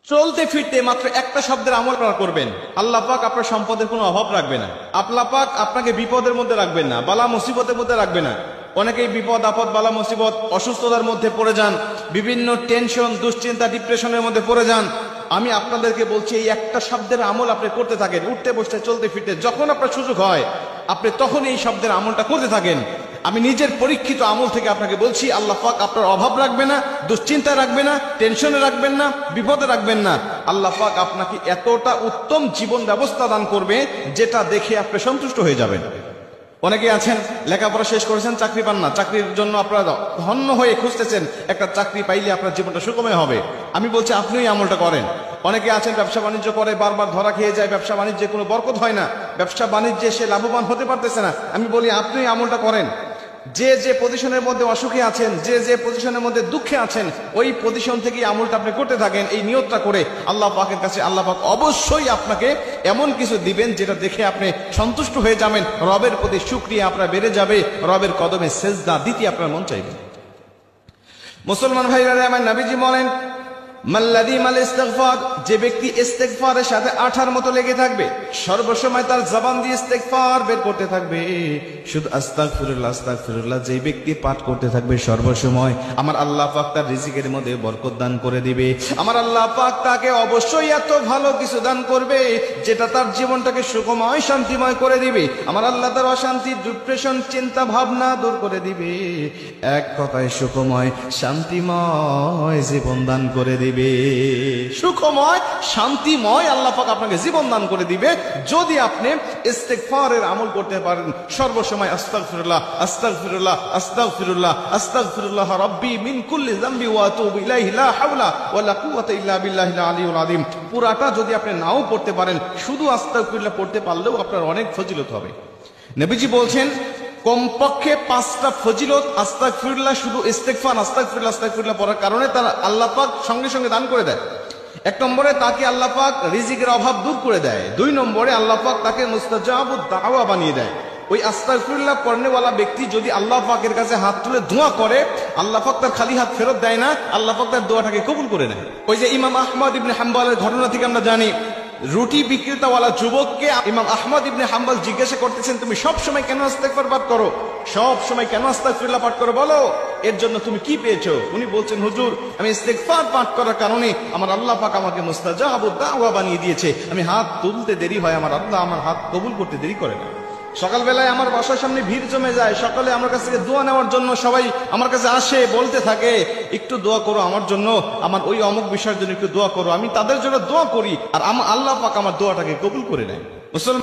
চলতে ফিরতে মাত্র একটা শব্দের আমল করবেন, আল্লাহ পাক আপনার সম্পদের কোনো অভাব রাখবে না। আল্লাহ পাক আপনাকে বিপদের মধ্যে রাখবেন না, বালা মুসিবতের মধ্যে রাখবে না। অনেকেই বিপদ আপদ, বালা মুসিবত, অসুস্থতার মধ্যে পড়ে যান, বিভিন্ন টেনশন, দুশ্চিন্তা, ডিপ্রেশনের মধ্যে পড়ে যান। আমি আপনাদেরকে বলছি, এই একটা শব্দের আমল আপনি করতে থাকেন, উঠতে বসতে চলতে ফিরতে, যখন আপনার সুযোগ হয় আপনি তখন এই শব্দের আমলটা করতে থাকেন। আমি নিজের পরীক্ষিত আমল থেকে আপনাকে বলছি, আল্লাহ পাক আপনার অভাব রাখবে না, দুশ্চিন্তা রাখবে না, টেনশনে রাখবেন না, বিপদে রাখবেন না। আল্লাহ পাক আপনাকে এতটা উত্তম জীবন ব্যবস্থা দান করবে যেটা দেখে আপনি সন্তুষ্ট হয়ে যাবেন। অনেকে আছেন লেখাপড়া শেষ করেছেন, চাকরি পান না, চাকরির জন্য আপনারা ধন্য হয়ে খুঁজতেছেন, একটা চাকরি পাইলে আপনার জীবনটা সুখময় হবে। আমি বলছি আপনি এই আমলটা করেন। অনেকে আছেন ব্যবসা বাণিজ্য করে, বারবার ধরা খেয়ে যায়, ব্যবসা বাণিজ্যে কোনো বরকত হয় না, ব্যবসা বাণিজ্যে সে লাভবান হতে পারতেছে না। আমি বলি আপনি এই আমলটা করেন। যে যে পজিশনের মধ্যে অসুখে আছেন, যে যে পজিশনের মধ্যে দুঃখে আছেন, ওই পজিশন থেকে আমলটা আপনি করতে থাকেন, এই নিয়তটা করে আল্লাহ পাকের কাছে আল্লাহ পাক অবশ্যই আপনাকে এমন কিছু দিবেন যেটা দেখে আপনি সন্তুষ্ট হয়ে যাবেন, রবের প্রতি শুকরিয়া আপনার বেড়ে যাবে, রবের কদমে সেজদা দিতে আপনার মন চাইবে। মুসলমান ভাইরা আমার নবীজি বলেন, মাল্লাযী মাল ইস্তিগফার, যে ব্যক্তি ইস্তিগফারের সাথে আঠার মতো লেগে থাকবে, সর্বসময় তার জবান দিয়ে ইস্তিগফার বের করতে থাকবে, শুধু আস্তাগফিরুল্লাহ আস্তাগফিরুল্লাহ যে ব্যক্তি পাঠ করতে থাকবে সর্বসময়, আমার আল্লাহ পাক তার রিজিকের মধ্যে বরকত দান করে দিবে। আমার আল্লাহ পাক তাকে অবশ্যই এত ভালো কিছু দান করবে যেটা তার জীবনটাকে সুখময় শান্তিময় করে দিবে। আমার আল্লাহ তার অশান্তি, ডিপ্রেশন, চিন্তা ভাবনা দূর করে দিবে। এক কথায় সুখময় শান্তিময় জীবন দান করে দিবে। সুখময় শান্তিময় আল্লাহ পাক আপনাকে জীবন দান করে দিবে যদি আপনি ইস্তিগফারের আমল করতে পারেন। সর্বসময় আস্তাগফিরুল্লাহ আস্তাগফিরুল্লাহ আস্তাগফিরুল্লাহ আস্তাগফিরুল্লাহ রাব্বি মিন কুল্লি যামবি ওয়া আতুবু ইলাইহি লা হাওলা ওয়া লা কুওয়াতা ইল্লা বিল্লাহিল আলিয়্যিল আযীম। পুরাটা যদি আপনি নাও পড়তে পারেন, শুধু আস্তাগফিরুল্লাহ পড়তে পারলেও আপনার অনেক ফজিলত হবে। নবীজি বলছেন, কমপক্ষে 5টা ফজিলত আস্তাগফিরুল্লাহ, শুধু ইস্তিগফার আস্তাগফিরুল্লাহ আস্তাগফিরুল্লাহ পড়ার কারণে তার আল্লাহ পাক সঙ্গে সঙ্গে দান করে দেয়। 1 নম্বরে তাকে আল্লাহ পাক রিজিকের অভাব দূর করে দেয়। 2 নম্বরে আল্লাহ পাক তাকে মুস্তাজাবুদ দাওয়া বানিয়ে দেয়। ওই আস্তাগফিরুল্লাহ পড়নেওয়ালা ব্যক্তি যদি আল্লাহ পাকের কাছে হাত তুলে দোয়া করে, আল্লাহ পাক তার খালি হাত ফেরত দেয় না, আল্লাহ পাক তার দোয়াটাকে কবুল করে নেয়। ওই যে ইমাম আহমদ ইবনে হাম্বলের ঘটনা থেকে আমরা জানি, রুটি বিক্রেতাওয়ালা যুবককে ইমাম আহমদ ইবনে হাম্বল জিজ্ঞাসা করতেছেন, তুমি সব সময় কেন ইস্তিগফার পাঠ করো, সব সময় কেন আস্তাগফিরুল্লাহ পাঠ করো, বলো এর জন্য তুমি কি পেয়েছো? উনি বলছেন, হুজুর আমি ইস্তিগফার পাঠ করার কারণে আমার আল্লাহ পাক আমাকে মুস্তাজাবুদ দাওয়া বানিয়ে দিয়েছে। আমি হাত তুলতে দেরি হয়, আমার আল্লাহ আমার হাত কবুল করতে দেরি করে না। সকালবেলায় আমার বাসার সামনে ভিড় জমে যায়, সকালে আমার কাছ থেকে দোয়া নেওয়ার জন্য সবাই আমার কাছে আসে, বলতে থাকে একটু দোয়া করো আমার জন্য, আমার ওই অমুক বিষয়ের জন্য একটু দোয়া করো। আমি তাদের জন্য দোয়া করি আর আমার আল্লাহ পাক আমার দোয়াটাকে কবুল করে নেয়। মুসলমান